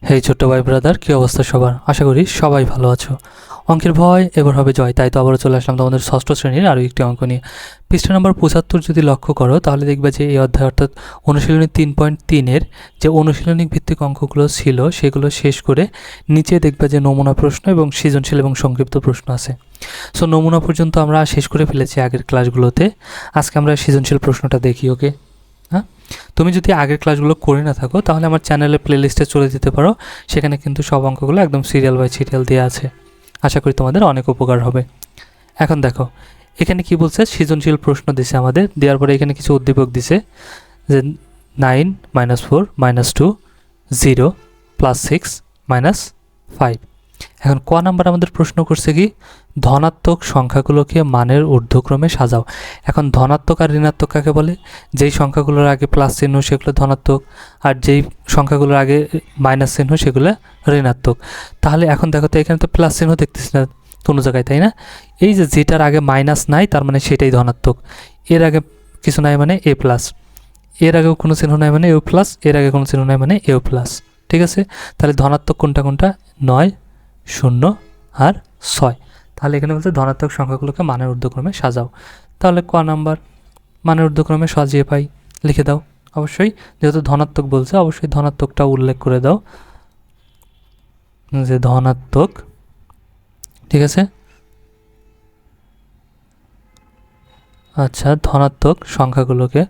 হেই ছোট্ট ভাই ব্রাদার, কী অবস্থা সবার? আশা করি সবাই ভালো আছো। অঙ্কের ভয় এবার হবে জয়, তাই তো আবারও চলে আসলাম তোমাদের ষষ্ঠ শ্রেণীর আরও একটি অঙ্ক নিয়ে। পৃষ্ঠা নম্বর ৭৫ যদি লক্ষ্য করো তাহলে দেখবে যে এই অধ্যায় অর্থাৎ অনুশীলনী ৩.৩-এর যে অনুশীলনী ভিত্তিক অঙ্কগুলো ছিল সেগুলো শেষ করে নিচে দেখবে যে নমুনা প্রশ্ন এবং সৃজনশীল এবং সংক্ষিপ্ত প্রশ্ন আছে। সো নমুনা পর্যন্ত আমরা শেষ করে ফেলেছি আগের ক্লাসগুলোতে। আজকে আমরা সৃজনশীল প্রশ্নটা দেখি, ওকে? হ্যাঁ, তুমি যদি আগের ক্লাসগুলো করে না থাকো তাহলে আমার চ্যানেলের প্লেলিস্টে চলে যেতে পারো, সেখানে কিন্তু সব অঙ্কগুলো একদম সিরিয়াল বাই সিরিয়াল দেওয়া আছে। আশা করি তোমাদের অনেক উপকার হবে। এখন দেখো এখানে কি বলছে, সৃজনশীল প্রশ্ন দিছে আমাদের, দেওয়ার পরে এখানে কিছু উদ্দীপক দিছে যে 9 - 4 - 2 0 +6 - 5। এখন ক নাম্বার আমাদের প্রশ্ন করছে কি, ধনাত্মক সংখ্যাগুলোকে মানের ঊর্ধ্বক্রমে সাজাও। এখন ধনাত্মক আর ঋণাত্মক কাকে বলে? যেই সংখ্যাগুলোর আগে প্লাস চিহ্ন সেগুলো ধনাত্মক, আর যেই সংখ্যাগুলোর আগে মাইনাস চিহ্ন সেগুলো ঋণাত্মক। তাহলে এখন দেখো তো এখানে তো প্লাস চিহ্ন দেখতেছি না কোনো জায়গায়, তাই না? এই যে যেটার আগে মাইনাস নাই তার মানে সেটাই ধনাত্মক, এর আগে কিছু নাই মানে এ প্লাস, এর আগেও কোনো চিহ্ন নাই মানে এও প্লাস, এর আগে কোনো চিহ্ন নাই মানে এও প্লাস। ঠিক আছে, তাহলে ধনাত্মক কোনটা কোনটা? 9, 0 আর 6। তাহলে এখানে বলছে ধনাত্মক সংখ্যাগুলোকে মানের ঊর্ধ্বক্রমে সাজাও। তাহলে ক নাম্বার মানের ঊর্ধ্বক্রমে সাজিয়ে পাই, লিখে দাও। অবশ্যই যেহেতু ধনাত্মক বলছে অবশ্যই ধনাত্মকটা উল্লেখ করে দাও যে ধনাত্মক। ঠিক আছে, আচ্ছা, ধনাত্মক সংখ্যাগুলোকে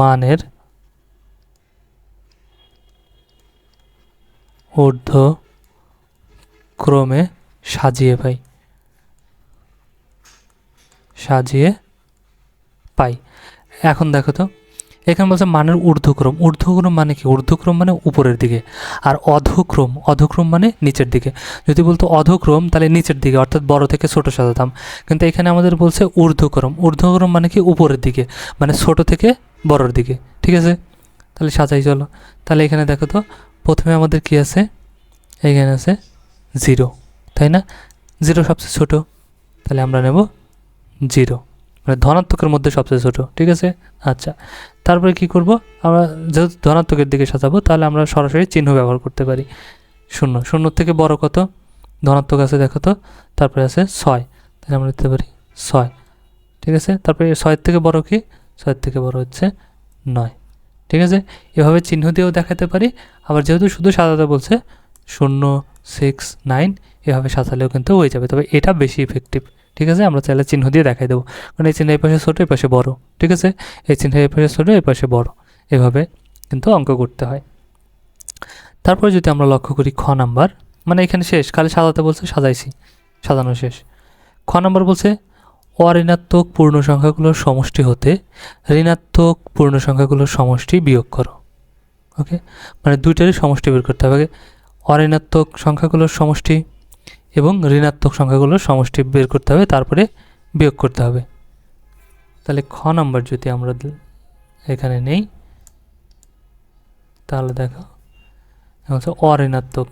মানের ঊর্ধ্বক্রমে সাজিয়ে পাই। এখন দেখো তো এখানে বলছে মানের ঊর্ধ্বক্রম। ঊর্ধ্বক্রম মানে কি? ঊর্ধ্বক্রম মানে উপরের দিকে, আর অধক্রম মানে নিচের দিকে। যদি বলতো অধক্রম তাহলে নিচের দিকে অর্থাৎ বড় থেকে ছোট সাজাতাম, কিন্তু এখানে আমাদের বলছে ঊর্ধ্বক্রম। ঊর্ধ্বক্রম মানে কি? উপরের দিকে, মানে ছোট থেকে বড়র দিকে। ঠিক আছে, তাহলে সাজাই চলো। তাহলে এখানে দেখো তো প্রথমে আমাদের কি আছে, এখানে আছে 0, তাই না? 0 সবচেয়ে ছোট, তাহলে আমরা নেব 0, মানে ধনাত্মকের মধ্যে সবচেয়ে ছোট। ঠিক আছে, আচ্ছা, তারপরে কি করব, আমরা যেহেতু ধনাত্মকের দিকে সাজাবো তাহলে আমরা সরাসরি চিহ্ন ব্যবহার করতে পারি। 0, 0 থেকে বড় কত? ধনাত্মক আছে দেখো তো, তারপরে আছে 6, তাহলে আমরা দিতে পারি 6। ঠিক আছে, তারপরে 6 থেকে বড় কি? 6 থেকে বড় হচ্ছে 9। ঠিক আছে, এভাবে চিহ্ন দিয়েও দেখাতে পারি, আবার যেহেতু শুধু সাজাতে বলছে 0, 6, 9 এভাবে সাজালেও কিন্তু হয়ে যাবে, তবে এটা বেশি ইফেক্টিভ। ঠিক আছে, আমরা চাইলে চিহ্ন দিয়ে দেখাই দেবো, কারণ এই চিহ্ন এই পাশে ছোটো এই পাশে বড়। ঠিক আছে, এই চিহ্ন এই পাশে ছোটো এই পাশে বড়, এভাবে কিন্তু অঙ্ক করতে হয়। তারপরে যদি আমরা লক্ষ্য করি খ নাম্বার, মানে এখানে শেষ, খালি সাজাতে বলছে, সাজাইছি, সাজানো শেষ। খ নাম্বার বলছে অঋণাত্মক পূর্ণ সংখ্যাগুলোর সমষ্টি হতে ঋণাত্মক পূর্ণ সংখ্যাগুলোর সমষ্টি বিয়োগ করো। ওকে, মানে দুইটারই সমষ্টি বের করতে হবে, অঋণাত্মক সংখ্যাগুলোর সমষ্টি এবং ঋণাত্মক সংখ্যাগুলোর সমষ্টি বের করতে হবে, তারপরে বিয়োগ করতে হবে। তাহলে খ নাম্বার যদি আমরা এখানে নেই তাহলে দেখো হচ্ছে অঋণাত্মক,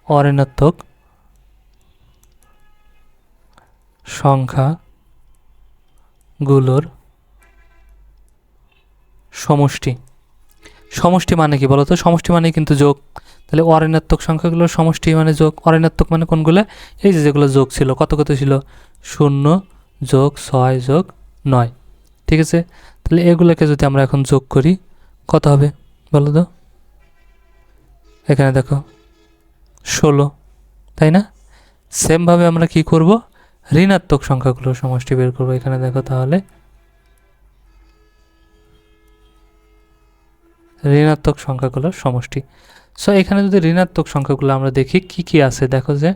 অঋণাত্মক সংখ্যাগুলোর সমষ্টি। সমষ্টি মানে কি বলতো? সমষ্টি মানে কিন্তু যোগ। তাহলে অঋণাত্মক সংখ্যাগুলোর সমষ্টি মানে যোগ। অঋণাত্মক মানে কোনগুলো? এই যে যেগুলো যোগ ছিল, কত কত ছিল? 0 যোগ 6 যোগ 9। ঠিক আছে, তাহলে এগুলোকে যদি আমরা এখন যোগ করি কত হবে বলো তো? এখানে দেখো 16, তাই না? সেমভাবে আমরা কি করব, ঋণাত্মক সংখ্যাগুলোর সমষ্টি বের করব। এখানে দেখো তাহলে ঋণাত্মক সংখ্যাগুলোর সমষ্টি। সো এখানে যদি ঋণাত্মক সংখ্যাগুলো আমরা দেখি কি কি আছে, দেখো যে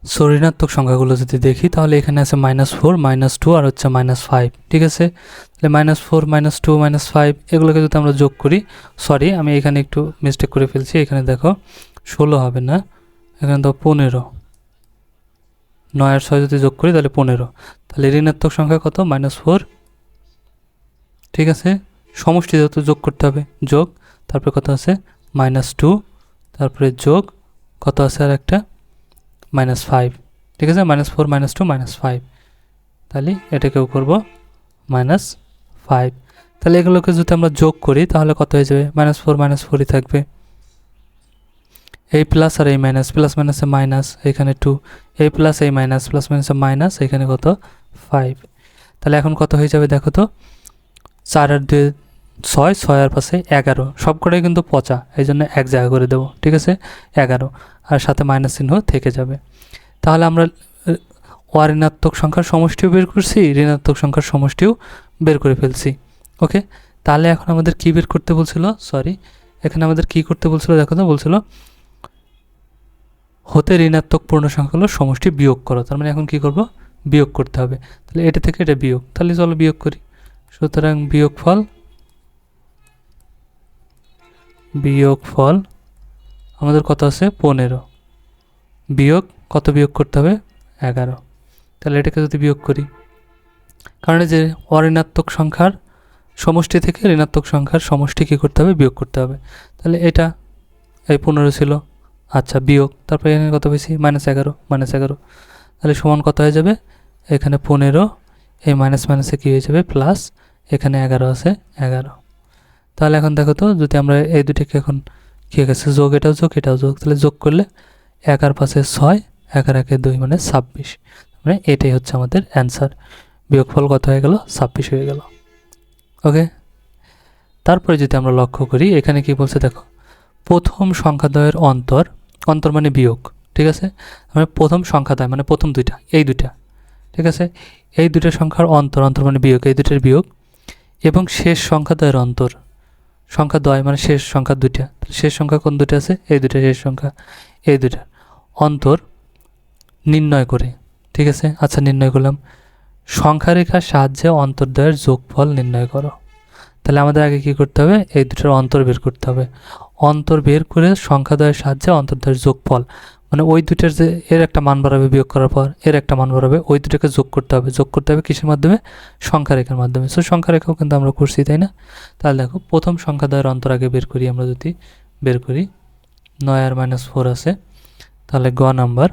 সো ঋণাত্মক সংখ্যাগুলো যদি দেখি তাহলে এখানে আছে -4, -2 আর হচ্ছে -5। ঠিক আছে, তাহলে -4, -2, -5 এগুলোকে যদি আমরা যোগ করি, সরি আমি এখানে একটু মিস্টেক করে ফেলছি, এখানে দেখো 16 হবে না, এখানে তো 15, 9 আর 6 যদি যোগ করি তাহলে 15। তাহলে ঋণাত্মক সংখ্যা কত? -4। ঠিক আছে, সমষ্টি যত যোগ করতে হবে, যোগ, তারপরে কত আছে -2, তারপরে যোগ কত আছে আর একটা -5, ঠিক আছে, -4 -2 -5, তাহলে এটাকেও করব -5। তাহলে এগুলোকে যদি আমরা যোগ করি তাহলে কত হয়ে যাবে, -4 -4ই থাকবে, এই প্লাস আর এই মাইনাস, প্লাস মাইনাসে মাইনাস, এখানে 2, এই প্লাস এই মাইনাস, প্লাস মাইনাসে মাইনাস, এখানে কত 5। তাহলে এখন কত হয়ে যাবে দেখো তো, 4 আর 2 6, 6 আর 5 11, সবকটাই কিন্তু পচা, এই জন্য এক জায়গা করে দেবো, ঠিক আছে, 11, আর সাথে মাইনাস চিহ্ন থেকে যাবে। তাহলে আমরা অঋণাত্মক সংখ্যার সমষ্টিও বের করছি, ঋণাত্মক সংখ্যার সমষ্টিও বের করে ফেলছি। ওকে, তাহলে এখন আমাদের কি বের করতে বলছিল, সরি, এখানে আমাদের কি করতে বলছিল দেখো তো, বলছিল হতে ঋণাত্মক পূর্ণ সংখ্যাগুলোর সমষ্টি বিয়োগ করো। তার মানে এখন কি করব, বিয়োগ করতে হবে। তাহলে এটা থেকে এটা বিয়োগ, তাহলে চলো বিয়োগ করি। সুতরাং বিয়োগফল আমাদের কত আছে 15, বিয়োগ কত বিয়োগ করতে হবে 11। তাহলে এটাকে যদি বিয়োগ করি, কারণ যে অঋণাত্মক সংখ্যার সমষ্টি থেকে ঋণাত্মক সংখ্যার সমষ্টি কী করতে হবে, বিয়োগ করতে হবে। তাহলে এটা এই 15 ছিল, আচ্ছা বিয়োগ, তারপরে এখানে কত বেশি -11, তাহলে সমান কত হয়ে যাবে, এখানে 15, এই মাইনাস মাইনাসে কী হয়ে যাবে প্লাস, এখানে 11 আছে 11। তাহলে এখন দেখো তো, যদি আমরা এই দুটিকে এখন কী গেছে যোগ, এটাও যোগ এটাও যোগ, তাহলে যোগ করলে 1 আর 5 6, 1 আর 1 2 মানে 26, মানে এটাই হচ্ছে আমাদের অ্যান্সার। বিয়োগফল কত হয়ে গেল, 26 হয়ে গেল। ওকে, তারপরে যদি আমরা লক্ষ্য করি এখানে কি বলছে দেখো, প্রথম সংখ্যাদ্বয়ের অন্তর, অন্তর মানে বিয়োগ, ঠিক আছে, মানে প্রথম সংখ্যাদ্বয় মানে প্রথম দুইটা, এই দুইটা, ঠিক আছে, এই দুইটা সংখ্যার অন্তর, অন্তর মানে বিয়োগ, এই দুইটার বিয়োগ, এবং শেষ সংখ্যাদ্বয়ের অন্তর, সংখ্যাদ্বয় মানে শেষ সংখ্যা দুইটা, শেষ সংখ্যা কোন দুইটা আছে, এই দুইটা শেষ সংখ্যা, এই দুইটা অন্তর নির্ণয় করে, ঠিক আছে। আচ্ছা নির্ণয় করলাম, সংখ্যারেখার সাহায্যে অন্তর্দ্বয়ের যোগফল নির্ণয় করো। তাহলে আমাদের আগে কি করতে হবে, এই দুটোর অন্তর বের করতে হবে, অন্তর বের করে সংখ্যাদ্বয়ের সাহায্যে অন্তর্দ্বয়ের যোগফল, মানে ওই দুটার যে এর একটা মান বাড়াবে বিয়োগ করার পর এর একটা মান বাড়াবে, ওই দুটোকে যোগ করতে হবে, যোগ করতে হবে কিসের মাধ্যমে, সংখ্যারেখার মাধ্যমে। সো সংখ্যারেখাও কিন্তু আমরা করছি, তাই না। তাহলে দেখো প্রথম সংখ্যাদ্বয়ের অন্তর আগে বের করি, আমরা যদি বের করি 9 আর -4 আছে, তাহলে গ নাম্বার,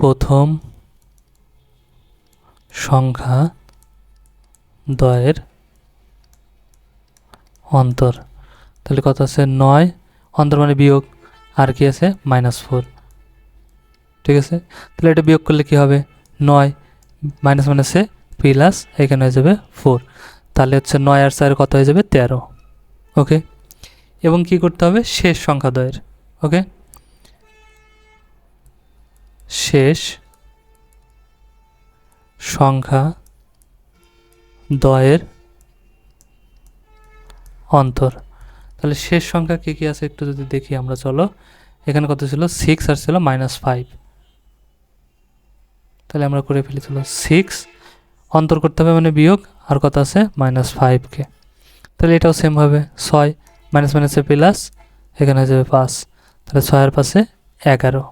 প্রথম সংখ্যা দ্বয়ের অন্তর, তাহলে কত আছে 9, অন্তর মানে বিয়োগ, আর কি আছে -4, ঠিক আছে। তাহলে এটা বিয়োগ করলে কি হবে, 9 মাইনাস মাইনাসে প্লাস, এখানে হয়ে যাবে 4, তাহলে হচ্ছে 9 আর 4 কত হয়ে যাবে 13। ওকে, এবং কি করতে হবে, শেষ সংখ্যা দ্বয়ের, ওকে, শেষ সংখ্যা দ্বয়ের অন্তর। তাহলে শেষ সংখ্যা কী কী আছে একটু যদি দেখি আমরা, চলো, এখানে কত ছিল 6 আর ছিল -5, তাহলে আমরা করে ফেলি, চলো 6 অন্তর করতে হবে মানে বিয়োগ, আর কত আছে -5কে, তাহলে এটাও সেম হবে 6 মাইনাস মাইনাসে প্লাস, এখানে হয়ে যাবে 5, তাহলে 6 আর 5 11।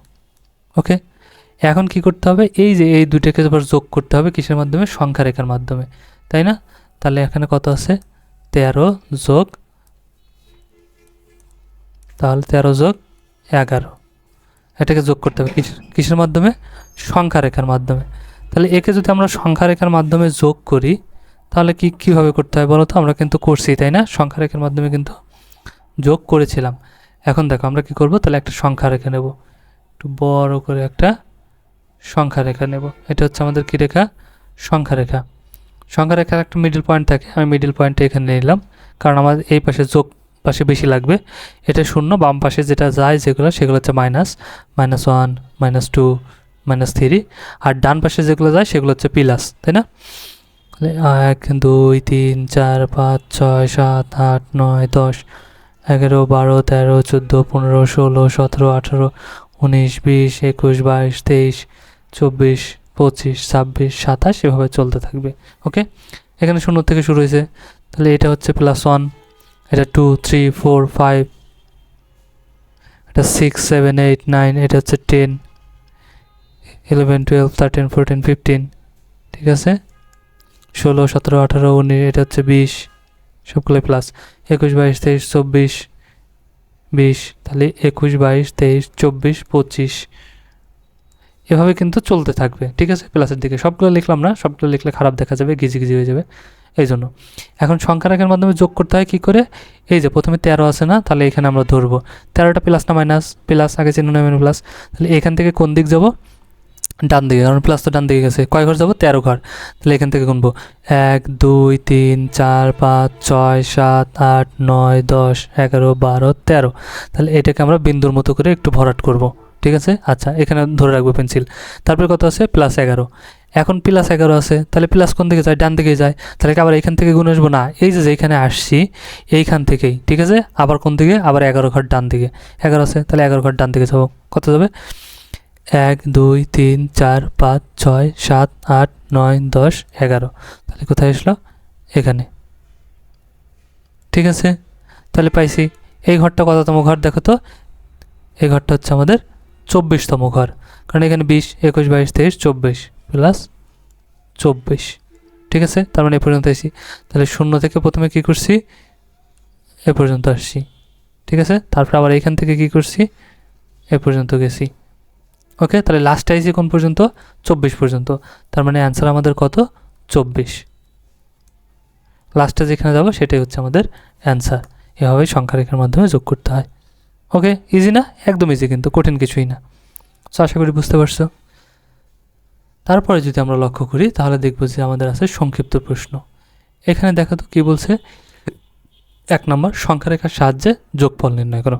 ওকে, এখন কি করতে হবে, এই যে এই দুইটাকে আবার যোগ করতে হবে কিসের মাধ্যমে, সংখ্যা রেখার মাধ্যমে, তাই না। তাহলে এখানে কত আছে 13 যোগ, তাহলে 13 যোগ 11, এটাকে যোগ করতে হবে কিসের মাধ্যমে, সংখ্যা রেখার মাধ্যমে। তাহলে একে যদি আমরা সংখ্যা রেখার মাধ্যমে যোগ করি তাহলে কীভাবে করতে হয় বলো তো, আমরা কিন্তু করছি তাই না, সংখ্যা রেখার মাধ্যমে কিন্তু যোগ করেছিলাম। এখন দেখো আমরা কি করব, তাহলে একটা সংখ্যা রেখা নেব, একটু বড় করে একটা সংখ্যা রেখা নেব, এটা হচ্ছে আমাদের কি রেখা, সংখ্যা রেখা। সংখ্যা রেখার একটা মিডল পয়েন্ট থাকে, আমি মিডল পয়েন্টটা এখানে নিলাম, কারণ আমাদের এই পাশে যোগ পাশে বেশি লাগবে, এটা 0, বাম পাশে যেটা যায় সেগুলো হচ্ছে -1 -2 -3, আর ডান পাশে যেগুলো যায় সেগুলো হচ্ছে প্লাস, তাই না। 1 2 3 4 5 6 7 8 9 10 11 12 13 14 15 16 17 18 19 20 21 22 23 24 25 26 27 এভাবে চলতে থাকবে। ওকে, এখানে 0 থেকে শুরু হয়েছে, তাহলে এটা হচ্ছে +1, এটা 2 3 4 5, এটা 6 7 8 9, এটা হচ্ছে 10 11 12 13 14 15, ঠিক আছে, 16, 17, 18, 19, এটা হচ্ছে 20, সবগুলোই প্লাস। 21, 22, 23, 24, 20, তাহলে 21, 22, 23, 24, 25, এভাবে কিন্তু চলতে থাকবে, ঠিক আছে। প্লাসের দিকে সবগুলো লিখলাম না, সবগুলো লিখলে খারাপ দেখা যাবে, ঘিজি ঘিজি হয়ে যাবে, এই জন্য। এখন সংখ্যা রেখার মাধ্যমে যোগ করতে হয় কী করে? এই যে প্রথমে 13 আছে না, তাহলে এখানে আমরা ধরবো 13টা প্লাস না মাইনাস? প্লাস, আগে চিহ্ন নেবেন প্লাস, তাহলে এখান থেকে কোন দিক যাব? ডান দিকে, কারণ প্লাস তো ডান দিকে গেছে। কয় ঘর যাবো? 13 ঘর। তাহলে এখান থেকে গুনবো 1, 2, 3, 4, 5, 6, 7, 8, 9, 10, 11, 12, 13। তাহলে এটাকে আমরা বিন্দুর মতো করে একটু ভরাট করব, ঠিক আছে। আচ্ছা, এখানে ধরে রাখবো পেন্সিল। তারপরে কত আছে? +11। এখন +11 আছে, তাহলে প্লাস কোন দিকে যায়? ডান দিকে যায়। তাহলে আবার এইখান থেকে গুনে আসবো না, এই যে যেখানে আসছি এইখান থেকেই, ঠিক আছে। আবার কোন দিকে? আবার 11 ঘর ডান দিকে। 11 আছে, তাহলে 11 ঘর ডান দিকে যাবো। কত যাবে? 1, 2, 3, 4, 5, 6, 7, 8, 9, 10, 11। তাহলে কোথায় আসলো? এখানে, ঠিক আছে। তাহলে পাইছি এই ঘরটা কততম ঘর দেখো তো? এই ঘরটা হচ্ছে আমাদের 24তম ঘর, কারণ এখানে 20, 21, 22, 23, 24 প্লাস 24, ঠিক আছে। তার মানে এ পর্যন্ত আসি। তাহলে 0 থেকে প্রথমে কি করছি? এ পর্যন্ত আসছি, ঠিক আছে। তারপর আবার এখান থেকে কি করছি? এ পর্যন্ত গেছি, ওকে। তাহলে লাস্টে আইসি কোন পর্যন্ত? 24 পর্যন্ত। তার মানে অ্যান্সার আমাদের কত? 24। লাস্টে যেখানে যাব সেটাই হচ্ছে আমাদের অ্যান্সার। এভাবেই সংখ্যা রেখার মাধ্যমে যোগ করতে হয়, ওকে। ইজি না? একদম ইজি, কিন্তু কঠিন কিছুই না। সো আশা করি বুঝতে পারছো। তারপরে যদি আমরা লক্ষ্য করি তাহলে দেখব যে আমাদের আছে সংক্ষিপ্ত প্রশ্ন। এখানে দেখো তো কী বলছে। 1 নম্বর, সংখ্যা রেখার সাহায্যে যোগফল নির্ণয় করো।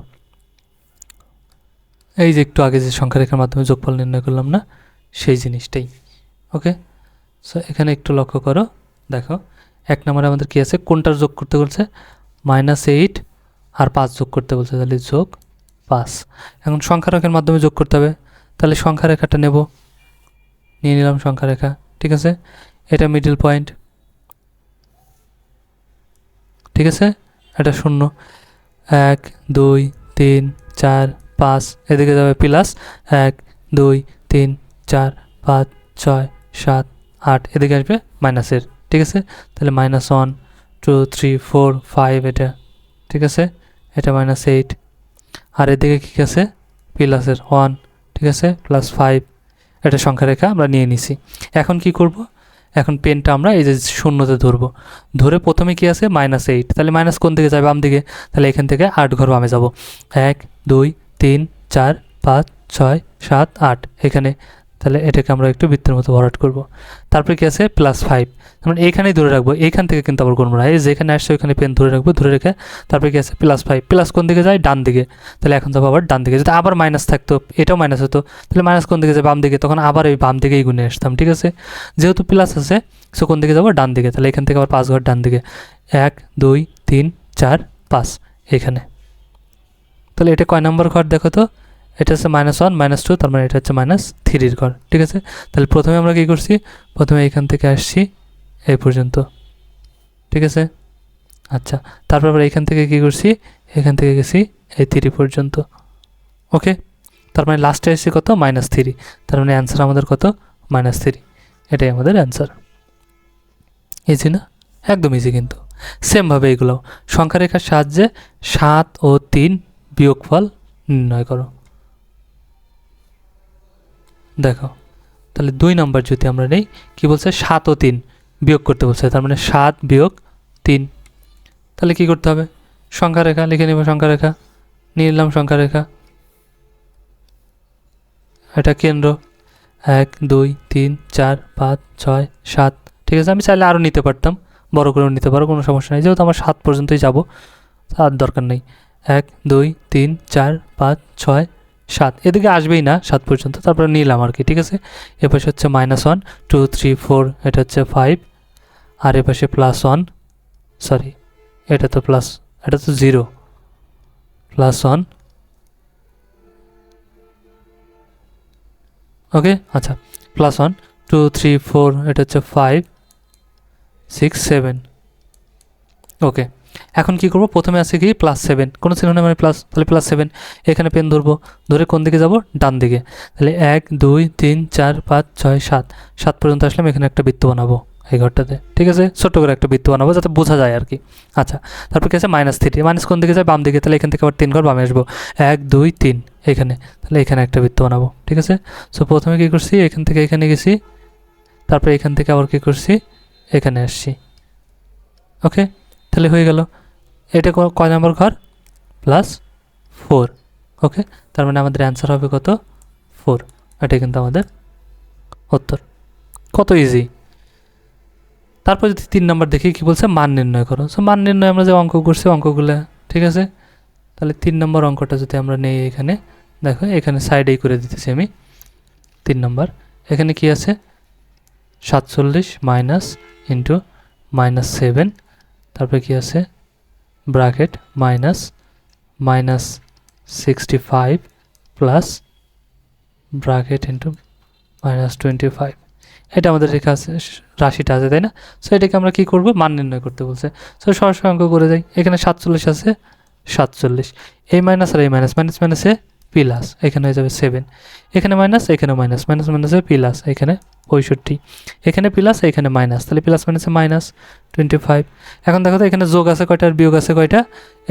এই যে একটু আগে যে সংখ্যা রেখার মাধ্যমে যোগফল নির্ণয় করলাম না, সেই জিনিসটাই, ওকে। সো এখানে একটু লক্ষ্য করো, দেখো 1 নম্বরে আমাদের কী আছে? কোনটার যোগ করতে বলছে? -8 আর 5 যোগ করতে বলছে, তাহলে যোগ 5। এখন সংখ্যা রেখার মাধ্যমে যোগ করতে হবে, তাহলে সংখ্যা রেখাটা নেব, নিয়ে নিলাম সংখ্যা রেখা, ঠিক আছে। এটা মিডল পয়েন্ট, ঠিক আছে। এটা 0, 1, 2, 3, 4, 5, এদিকে যাবে প্লাস 1, 2, 3, 4, 5, 6, 7, 8, এদিকে আসবে মাইনাসের, ঠিক আছে। তাহলে -1, 2, 3, 4, 5, এটা, ঠিক আছে। এটা -8, আর এদিকে কী আছে? প্লাসের 1, ঠিক আছে, +5। এটা সংখ্যা রেখা আমরা নিয়ে নিছি। এখন কি করব? এখন পেনটা আমরা এই যে 0তে ধরবো, ধরে প্রথমে কি আছে? -8, তাহলে মাইনাস কোন দিকে যাবে? বাম দিকে। তাহলে এখান থেকে 8 ঘর বামে যাব, 1, 2, 3, 4, 5, 6, 7, 8 এখানে। তাহলে এটাকে আমরা একটু বৃত্তের মতো ভরাট করব। তারপরে কি আছে? +5, মানে এইখানেই ধরে রাখবো, এইখান থেকে কিন্তু আবার গুনবো না, এই যেখানে আসছে ওইখানে পেন ধরে রাখবো, ধরে রেখে তারপরে কি আছে? +5, প্লাস কোন দিকে যায়? ডান দিকে। তাহলে এখন যাবো আবার ডান দিকে। যদি আবার মাইনাস থাকতো, এটাও মাইনাস হতো, তাহলে মাইনাস কোন দিকে যায়? বাম দিকে। তখন আবার এই বাম দিকেই গুনে আসতাম, ঠিক আছে। যেহেতু প্লাস আছে, সো কোন দিকে যাবো? ডান দিকে। তাহলে এখান থেকে আবার 5 ঘর ডান দিকে, 1, 2, 3, 4, 5 এখানে। তাহলে এটা কয় নম্বর ঘর দেখো তো? এটা হচ্ছে -1, -2, তার মানে এটা হচ্ছে -3 ঘর, ঠিক আছে। তাহলে প্রথমে আমরা কী করছি? প্রথমে এখান থেকে আসছি এই পর্যন্ত, ঠিক আছে। আচ্ছা, তারপর আবার এখান থেকে কী করছি? এখান থেকে গেছি এই 3 পর্যন্ত, ওকে। তার মানে লাস্টে এসেছি কত? -3। তার মানে অ্যান্সার আমাদের কত? -3। এটাই আমাদের অ্যান্সার। ইজি না? একদম ইজি। কিন্তু সেমভাবে এগুলো সংখ্যা রেখার সাহায্যে 7 ও 3 বিয়োগফল নির্ণয় করো। দেখো, তাহলে 2 নম্বর যদি আমরা নেই, কী বলছে? 7 ও 3 বিয়োগ করতে বলছে, তার মানে 7 বিয়োগ 3। তাহলে কী করতে হবে? সংখ্যা রেখা লিখে নেব, সংখ্যা রেখা নিয়ে নিলাম, সংখ্যা রেখা, এটা কেন্দ্র 1, 2, 3, 4, 5, 6, 7, ঠিক আছে। আমি চাইলে আরও নিতে পারতাম, বড় করেও নিতে পারো, কোনো সমস্যা নেই। যেহেতু আমার 7 পর্যন্তই যাব, আর দরকার নেই। 1, 2, 3, 4, 5, 6, 7 এদিকে আসবেই না 7 পর্যন্ত, তারপরে নিলাম আর কি, ঠিক আছে। এপাশে হচ্ছে -1, 2, 3, 4, এটা হচ্ছে 5, আর এপাশে +1, সরি এটা তো প্লাস, এটা তো 0, +1, ওকে। আচ্ছা, +1, 2, 3, 4, এটা হচ্ছে 5, 6, 7, ওকে। এখন কি করব? প্রথমে আছে কি? +7, কোনো চিহ্ন নেই মানে প্লাস, তাহলে +7 এখানে পেন ধরবো, ধরে কোন দিকে যাব? ডান দিকে। তাহলে 1, 2, 3, 4, 5, 6, 7 পর্যন্ত আসলাম, এখানে একটা বৃত্ত বানাবো, এই ঘরটাতে, ঠিক আছে। ছোট্ট করে একটা বৃত্ত বানাবো যাতে বোঝা যায় আর কি। আচ্ছা, তারপর কি আছে -3, মাইনাস কোন দিকে যায়, বাম দিকে, তাহলে এখান থেকে আবার 3 ঘর বামে আসবো, 1 2 3 এখানে, তাহলে এখানে একটা বৃত্ত বানাবো, ঠিক আছে। সো প্রথমে কী করছি, এখান থেকে এখানে গেছি, তারপরে এখান থেকে আবার কী করছি, এখানে আসছি, ওকে। তাহলে হয়ে গেল, এটা কয় নম্বর ঘর, +4, ওকে। তার মানে আমাদের অ্যান্সার হবে কত, 4। এটা কিন্তু আমাদের উত্তর, কত ইজি। তারপর যদি 3 নম্বর দেখি কি বলছে, মান নির্ণয় করো। সো মান নির্ণয় আমরা যে অঙ্ক করছি অঙ্কগুলো, ঠিক আছে। তাহলে 3 নম্বর অঙ্কটা যদি আমরা নেই, এখানে দেখো, এখানে সাইডেই করে দিতেছি আমি 3 নম্বর। এখানে কি আছে, 47 মাইনাস ইন্টু -7, তারপরে কি আছে, ব্র্যাকেট -65 প্লাস ব্র্যাকেট ইন্টু -25। এটা আমাদের রেখা আছে, রাশিটা আছে, তাই না। সো এটাকে আমরা কী করবো, মান নির্ণয় করতে বলছে। সো সরাসরি অঙ্ক করে যাই। এখানে 47 আছে, 47, এই মাইনাস আর এই মাইনাস, মাইনাস মাইনাসে প্লাস, এখানে হয়ে যাবে 7, এখানে মাইনাস, এখানে মাইনাস, মাইনাস মাইনাসে প্লাস, এখানে 65, এখানে প্লাস, এখানে মাইনাস, তাহলে প্লাস মাইনাসে -25। এখন দেখো তো এখানে যোগ আছে কয়টা আর বিয়োগ আছে কয়টা,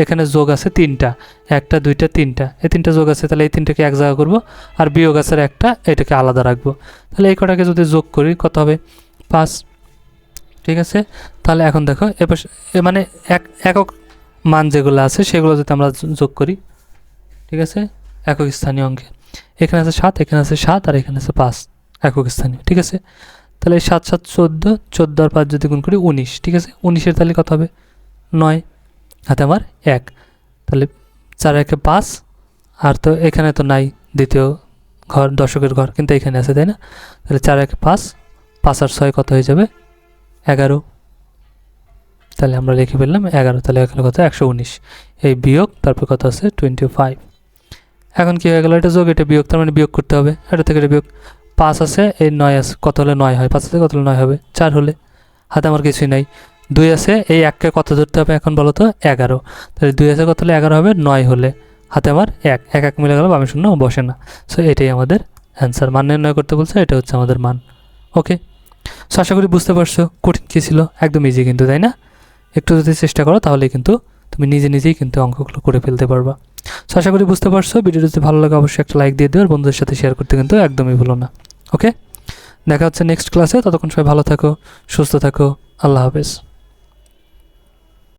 এখানে যোগ আছে 3টা, 1টা 2টা 3টা, এই 3টা যোগ আছে, তাহলে এই 3টাকে এক জায়গা করবো, আর বিয়োগ আছে একটা, এটাকে আলাদা রাখবো। তাহলে এই কটাকে যদি যোগ করি কত হবে, 5, ঠিক আছে। তাহলে এখন দেখো এবার মানে একক মান যেগুলো আছে সেগুলো যদি আমরা যোগ করি, ঠিক আছে, একক স্থানীয় অঙ্কে, এখানে আছে 7, এখানে আছে 7, আর এখানে আছে 5 একক স্থানীয়, ঠিক আছে। তাহলে 7 7 14, 14 আর 5 যদি গুণ করি 19, ঠিক আছে। 19-এর তাহলে কত হবে, 9, হাতে আমার 1, তাহলে 4 1 5, আর তো এখানে তো নাই দ্বিতীয় ঘর, দশকের ঘর, কিন্তু এখানে আছে, তাই না। তাহলে 4 1 5, 5 আর 6 কত হয়ে যাবে, 11, তাহলে আমরা লিখে ফেললাম 11, তাহলে এখানে কত, 119, এই বিয়োগ, তারপর কত আছে 25। এখন কি হয়ে গেল, এটা যোগ এটা বিয়োগ, তার মানে বিয়োগ করতে হবে, এটা থেকে এটা বিয়োগ, 5 আছে, এই 9 আছে, কত হলে 9 হয়, 5 আছে কত হলে 9 হবে, 4 হলে, হাতে আমার কিছুই নাই, 2 আছে, এই 1কে কত ধরতে হবে এখন বলো তো, 11, তাহলে 2 আছে কত হলে 11 হবে, 9 হলে, হাতে আমার 1 1 1 মিলে গেল, বামে শূন্য বসে না। সো এটাই আমাদের অ্যান্সার, মান নির্ণয় করতে বলছে, এটা হচ্ছে আমাদের মান, ওকে। সো আশা করি বুঝতে পারছো কঠিন কী ছিল, একদম ইজি কিন্তু, তাই না। একটু যদি চেষ্টা করো তাহলে কিন্তু তুমি নিজেই কিন্তু অঙ্কগুলো করে ফেলতে পারবা। সো আশা করি বুঝতে পারছো। ভিডিওটি যদি ভালো লাগে অবশ্যই একটা লাইক দিয়ে দিও, আর বন্ধুদের সাথে শেয়ার করতে কিন্তু একদমই ভুলো না, ওকে। দেখা হচ্ছে নেক্সট ক্লাসে, ততক্ষণ সবাই ভালো থাকো, সুস্থ থাকো, আল্লাহ হাফেজ।